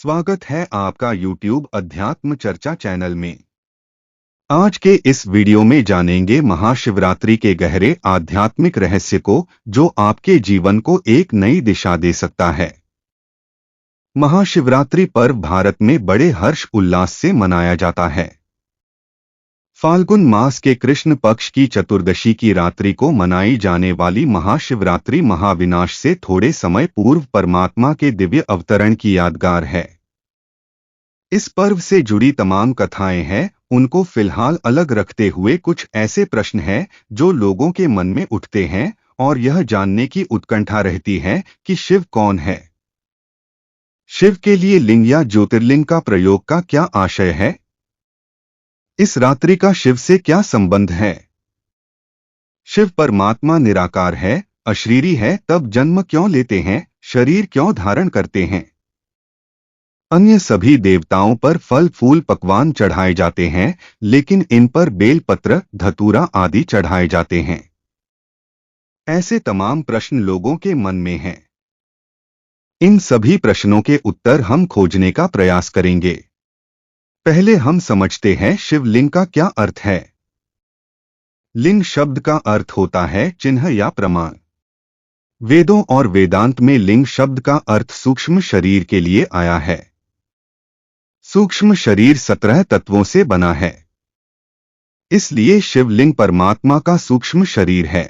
स्वागत है आपका YouTube अध्यात्म चर्चा चैनल में। आज के इस वीडियो में जानेंगे महाशिवरात्रि के गहरे आध्यात्मिक रहस्य को, जो आपके जीवन को एक नई दिशा दे सकता है। महाशिवरात्रि पर्व भारत में बड़े हर्ष उल्लास से मनाया जाता है। फाल्गुन मास के कृष्ण पक्ष की चतुर्दशी की रात्रि को मनाई जाने वाली महाशिवरात्रि महाविनाश से थोड़े समय पूर्व परमात्मा के दिव्य अवतरण की यादगार है। इस पर्व से जुड़ी तमाम कथाएं हैं, उनको फिलहाल अलग रखते हुए कुछ ऐसे प्रश्न हैं जो लोगों के मन में उठते हैं और यह जानने की उत्कंठा रहती है कि शिव कौन है। शिव के लिए लिंग या ज्योतिर्लिंग का प्रयोग का क्या आशय है? इस रात्रि का शिव से क्या संबंध है? शिव परमात्मा निराकार है, अशरीरी है, तब जन्म क्यों लेते हैं, शरीर क्यों धारण करते हैं? अन्य सभी देवताओं पर फल फूल पकवान चढ़ाए जाते हैं, लेकिन इन पर बेलपत्र, धतूरा आदि चढ़ाए जाते हैं। ऐसे तमाम प्रश्न लोगों के मन में हैं। इन सभी प्रश्नों के उत्तर हम खोजने का प्रयास करेंगे। पहले हम समझते हैं शिवलिंग का क्या अर्थ है। लिंग शब्द का अर्थ होता है चिन्ह या प्रमाण। वेदों और वेदांत में लिंग शब्द का अर्थ सूक्ष्म शरीर के लिए आया है। सूक्ष्म शरीर 17 तत्वों से बना है, इसलिए शिवलिंग परमात्मा का सूक्ष्म शरीर है।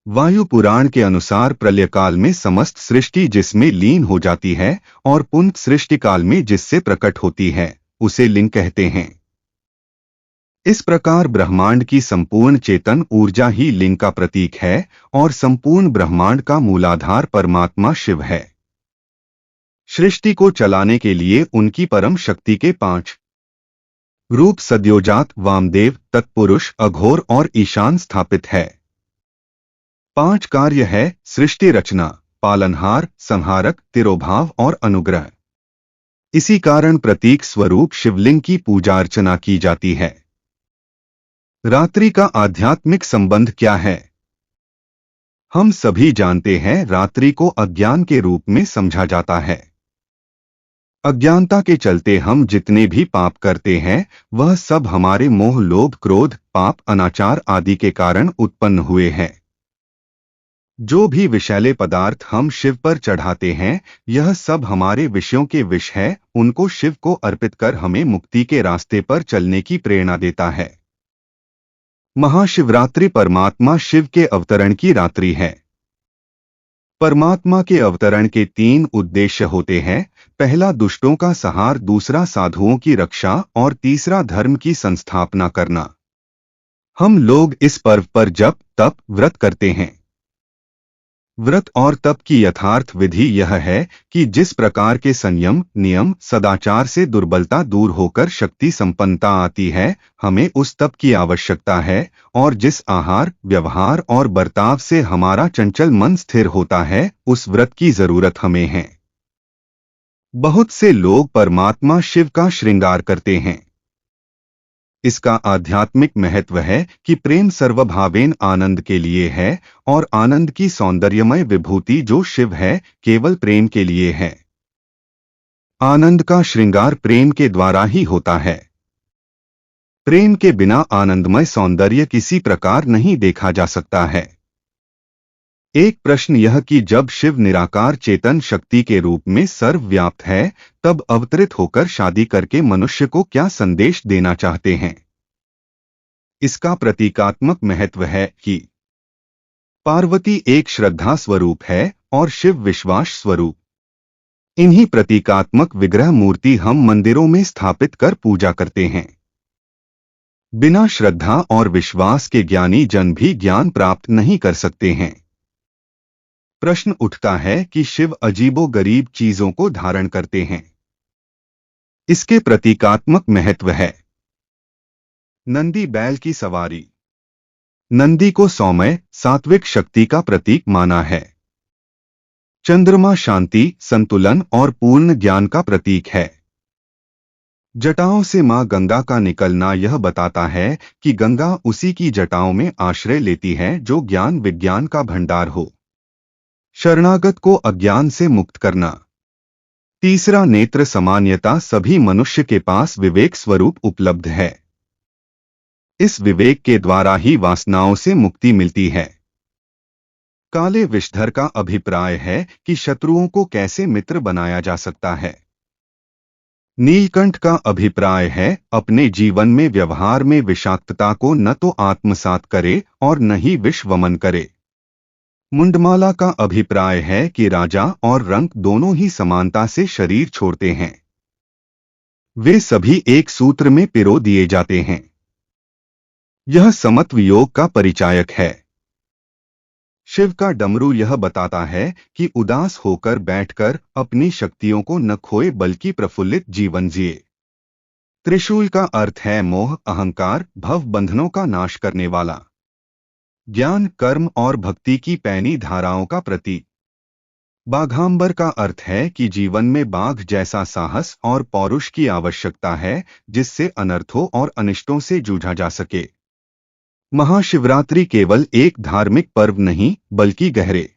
वायु पुराण के अनुसार प्रलयकाल में समस्त सृष्टि जिसमें लीन हो जाती है और पुनः सृष्टि काल में जिससे प्रकट होती है, उसे लिंग कहते हैं। इस प्रकार ब्रह्मांड की संपूर्ण चेतन ऊर्जा ही लिंग का प्रतीक है और संपूर्ण ब्रह्मांड का मूलाधार परमात्मा शिव है। सृष्टि को चलाने के लिए उनकी परम शक्ति के 5 रूप सद्योजात, वामदेव, तत्पुरुष, अघोर और ईशान स्थापित है। 5 कार्य है सृष्टि रचना, पालनहार, संहारक, तिरोभाव और अनुग्रह। इसी कारण प्रतीक स्वरूप शिवलिंग की पूजा अर्चना की जाती है। रात्रि का आध्यात्मिक संबंध क्या है? हम सभी जानते हैं रात्रि को अज्ञान के रूप में समझा जाता है। अज्ञानता के चलते हम जितने भी पाप करते हैं, वह सब हमारे मोह, लोभ, क्रोध, पाप, अनाचार आदि के कारण उत्पन्न हुए हैं। जो भी विषैले पदार्थ हम शिव पर चढ़ाते हैं, यह सब हमारे विषयों के विष है। उनको शिव को अर्पित कर हमें मुक्ति के रास्ते पर चलने की प्रेरणा देता है। महाशिवरात्रि परमात्मा शिव के अवतरण की रात्रि है। परमात्मा के अवतरण के 3 उद्देश्य होते हैं। पहला दुष्टों का संहार, दूसरा साधुओं की रक्षा और तीसरा धर्म की संस्थापना करना। हम लोग इस पर्व पर जप, तप, व्रत करते हैं। व्रत और तप की यथार्थ विधि यह है कि जिस प्रकार के संयम, नियम, सदाचार से दुर्बलता दूर होकर शक्ति संपन्नता आती है, हमें उस तप की आवश्यकता है, और जिस आहार, व्यवहार और बर्ताव से हमारा चंचल मन स्थिर होता है, उस व्रत की जरूरत हमें है। बहुत से लोग परमात्मा शिव का श्रृंगार करते हैं। इसका आध्यात्मिक महत्व है कि प्रेम सर्वभावेन आनंद के लिए है और आनंद की सौंदर्यमय विभूति जो शिव है, केवल प्रेम के लिए है। आनंद का श्रृंगार प्रेम के द्वारा ही होता है। प्रेम के बिना आनंदमय सौंदर्य किसी प्रकार नहीं देखा जा सकता है। एक प्रश्न यह कि जब शिव निराकार चेतन शक्ति के रूप में सर्वव्याप्त है, तब अवतरित होकर शादी करके मनुष्य को क्या संदेश देना चाहते हैं? इसका प्रतीकात्मक महत्व है कि पार्वती एक श्रद्धा स्वरूप है और शिव विश्वास स्वरूप। इन्हीं प्रतीकात्मक विग्रह मूर्ति हम मंदिरों में स्थापित कर पूजा करते हैं। बिना श्रद्धा और विश्वास के ज्ञानी जन भी ज्ञान प्राप्त नहीं कर सकते हैं। प्रश्न उठता है कि शिव अजीबोगरीब चीजों को धारण करते हैं। इसके प्रतीकात्मक महत्व है। नंदी बैल की सवारी। नंदी को सौम्य, सात्विक शक्ति का प्रतीक माना है। चंद्रमा शांति, संतुलन और पूर्ण ज्ञान का प्रतीक है। जटाओं से मां गंगा का निकलना यह बताता है कि गंगा उसी की जटाओं में आश्रय लेती है जो ज्ञान विज्ञान का भंडार हो। शरणागत को अज्ञान से मुक्त करना। तीसरा नेत्र सामान्यता सभी मनुष्य के पास विवेक स्वरूप उपलब्ध है। इस विवेक के द्वारा ही वासनाओं से मुक्ति मिलती है। काले विषधर का अभिप्राय है कि शत्रुओं को कैसे मित्र बनाया जा सकता है। नीलकंठ का अभिप्राय है अपने जीवन में व्यवहार में विषाक्तता को न तो आत्मसात करे और न ही विष वमन करे। मुंडमाला का अभिप्राय है कि राजा और रंक दोनों ही समानता से शरीर छोड़ते हैं। वे सभी एक सूत्र में पिरो दिए जाते हैं। यह समत्व योग का परिचायक है। शिव का डमरू यह बताता है कि उदास होकर बैठकर अपनी शक्तियों को न खोए बल्कि प्रफुल्लित जीवन जिए। त्रिशूल का अर्थ है मोह अहंकार भव बंधनों का नाश करने वाला। ज्ञान कर्म और भक्ति की पैनी धाराओं का प्रतीक। बाघांबर का अर्थ है कि जीवन में बाघ जैसा साहस और पौरुष की आवश्यकता है जिससे अनर्थों और अनिष्टों से जूझा जा सके। महाशिवरात्रि केवल एक धार्मिक पर्व नहीं बल्कि गहरे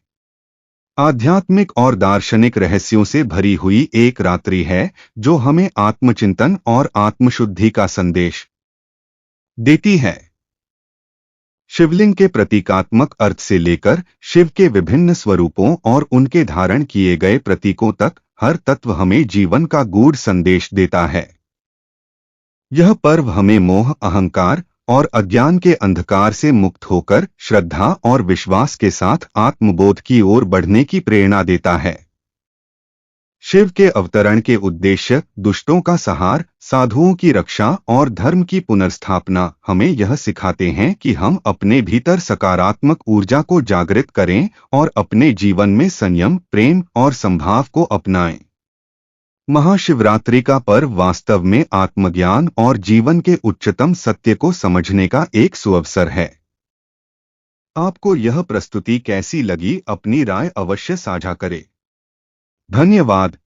आध्यात्मिक और दार्शनिक रहस्यों से भरी हुई एक रात्रि है जो हमें आत्मचिंतन और आत्मशुद्धि का संदेश देती है। शिवलिंग के प्रतीकात्मक अर्थ से लेकर शिव के विभिन्न स्वरूपों और उनके धारण किए गए प्रतीकों तक हर तत्व हमें जीवन का गूढ़ संदेश देता है। यह पर्व हमें मोह अहंकार और अज्ञान के अंधकार से मुक्त होकर श्रद्धा और विश्वास के साथ आत्मबोध की ओर बढ़ने की प्रेरणा देता है। शिव के अवतरण के उद्देश्य दुष्टों का संहार, साधुओं की रक्षा और धर्म की पुनर्स्थापना हमें यह सिखाते हैं कि हम अपने भीतर सकारात्मक ऊर्जा को जागृत करें और अपने जीवन में संयम, प्रेम और संभाव को अपनाएं। महाशिवरात्रि का पर्व वास्तव में आत्मज्ञान और जीवन के उच्चतम सत्य को समझने का एक सुअवसर है। आपको यह प्रस्तुति कैसी लगी? अपनी राय अवश्य साझा करें। धन्यवाद।